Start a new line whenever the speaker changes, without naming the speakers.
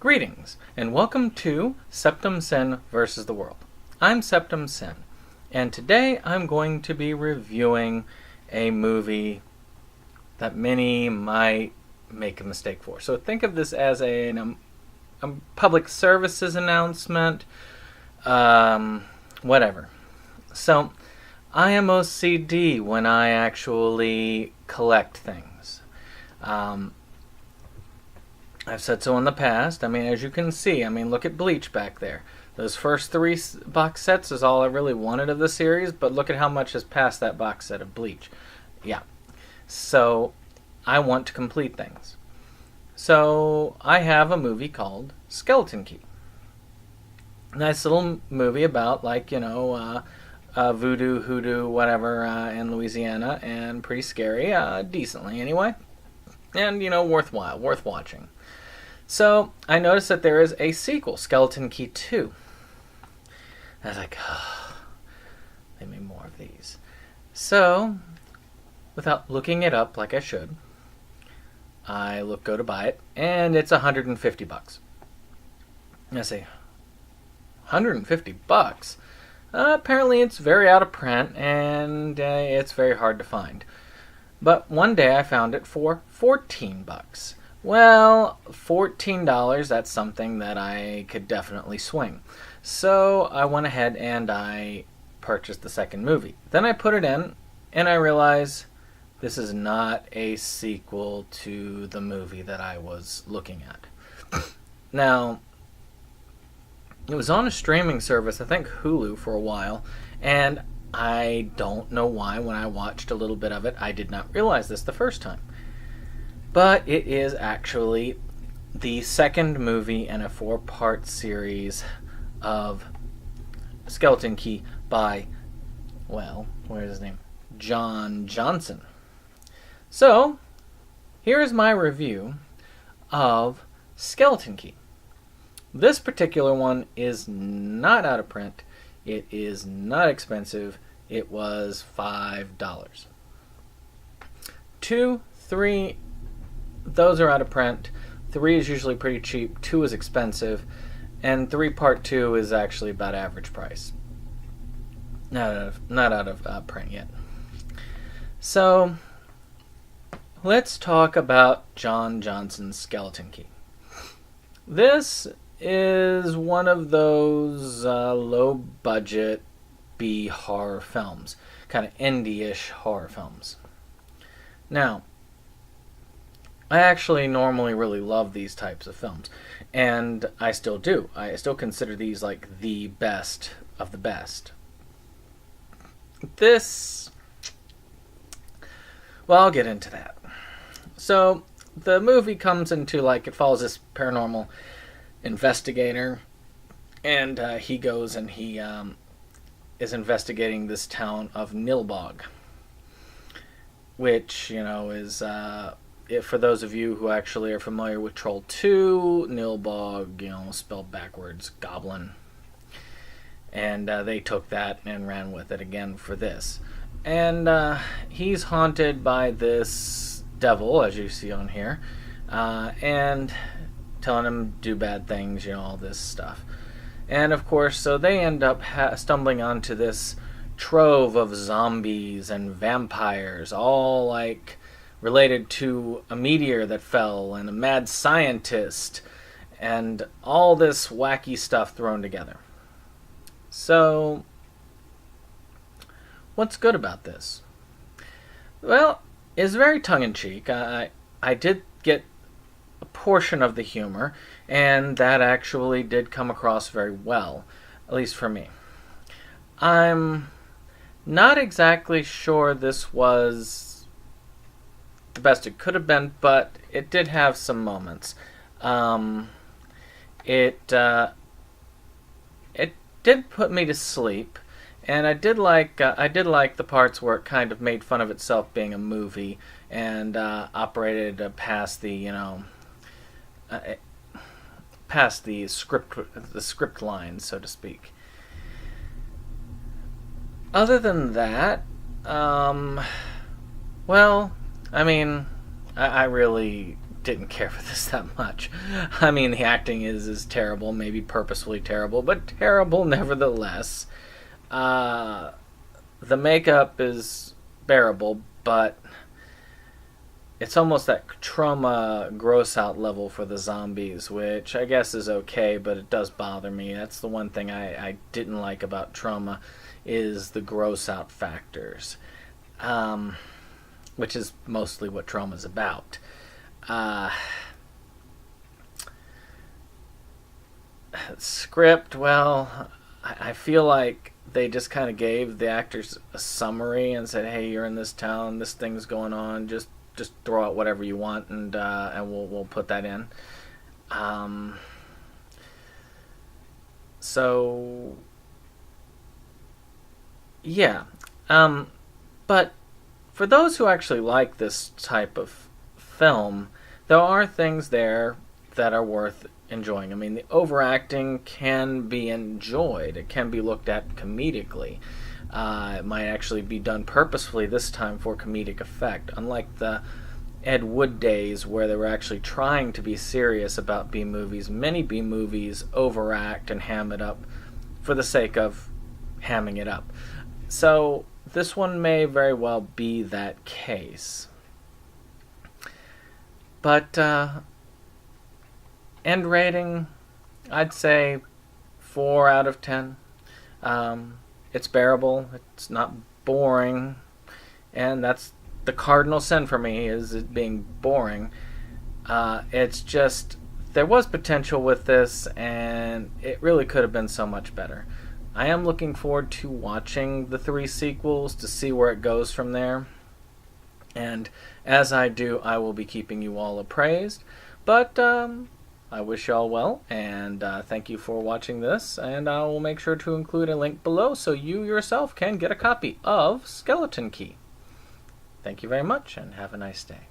Greetings, and welcome to Septum Sin versus the World. I'm Septum Sin, and today I'm going to be reviewing a movie that many might make a mistake for. So think of this as a public services announcement, whatever. So I am OCD when I actually collect things. I've said so in the past. As you can see, look at Bleach back there. Those first three box sets is all I really wanted of the series, but look at how much has passed that box set of Bleach. Yeah. So, I want to complete things. So, I have a movie called Skeleton Key. Nice little movie about, voodoo, hoodoo, whatever, in Louisiana, and pretty scary, decently anyway. And, worthwhile, worth watching. So, I noticed that there is a sequel, Skeleton Key 2. I was like, they made more of these. So, without looking it up like I should, I go to buy it, and it's $150. And I say, $150? Apparently it's very out of print, and it's very hard to find. But one day I found it for $14. Well, $14, that's something that I could definitely swing. So I went ahead and I purchased the second movie. Then I put it in, and I realized this is not a sequel to the movie that I was looking at. Now, it was on a streaming service, I think Hulu, for a while, and I don't know why when I watched a little bit of it, I did not realize this the first time. But it is actually the second movie in a 4-part series of Skeleton Key by, where's his name? John Johnson. So, here is my review of Skeleton Key. This particular one is not out of print. It is not expensive. It was $5. 2, 3, those are out of print. 3 is usually pretty cheap. 2 is expensive. And 3 Part 2 is actually about average price. Not out of print yet. So, let's talk about John Johnson's Skeleton Key. This is one of those low-budget B horror films. Kind of indie-ish horror films. Now, I actually normally really love these types of films, and I still do. I still consider these like the best of the best. This, I'll get into that. So, the movie comes into it follows this paranormal investigator, and he goes and he is investigating this town of Nilbog, which, is... for those of you who actually are familiar with Troll 2, Nilbog, spelled backwards, goblin. And they took that and ran with it again for this. And he's haunted by this devil, as you see on here, and telling him to do bad things, all this stuff. And of course, so they end up stumbling onto this trove of zombies and vampires, all related to a meteor that fell and a mad scientist and all this wacky stuff thrown together. So, what's good about this? Well, it's very tongue-in-cheek. I did get a portion of the humor, and that actually did come across very well, at least for me. I'm not exactly sure this was the best it could have been, but it did have some moments. It did put me to sleep, and I did like the parts where it kind of made fun of itself being a movie and operated past the past the script lines, so to speak. Other than that, I really didn't care for this that much. I mean, the acting is terrible, maybe purposefully terrible, but terrible nevertheless. The makeup is bearable, but it's almost that trauma gross out level for the zombies, which I guess is okay, but it does bother me. That's the one thing I didn't like about Trauma, is the gross out factors, which is mostly what Trauma's about. Script, well, I feel like they just kind of gave the actors a summary and said, "Hey, you're in this town. This thing's going on. Just throw out whatever you want, and we'll put that in." So yeah, but for those who actually like this type of film, there are things there that are worth enjoying. I mean, the overacting can be enjoyed. It can be looked at comedically. It might actually be done purposefully this time for comedic effect, unlike the Ed Wood days where they were actually trying to be serious about B movies. Many B movies overact and ham it up for the sake of hamming it up. So this one may very well be that case. But end rating, I'd say 4 out of 10. It's bearable. It's not boring. And that's the cardinal sin for me, is it being boring. It's just, there was potential with this, and it really could have been so much better. I am looking forward to watching the 3 sequels to see where it goes from there. And as I do, I will be keeping you all appraised. But I wish you all well, and thank you for watching this. And I will make sure to include a link below so you yourself can get a copy of Skeleton Key. Thank you very much, and have a nice day.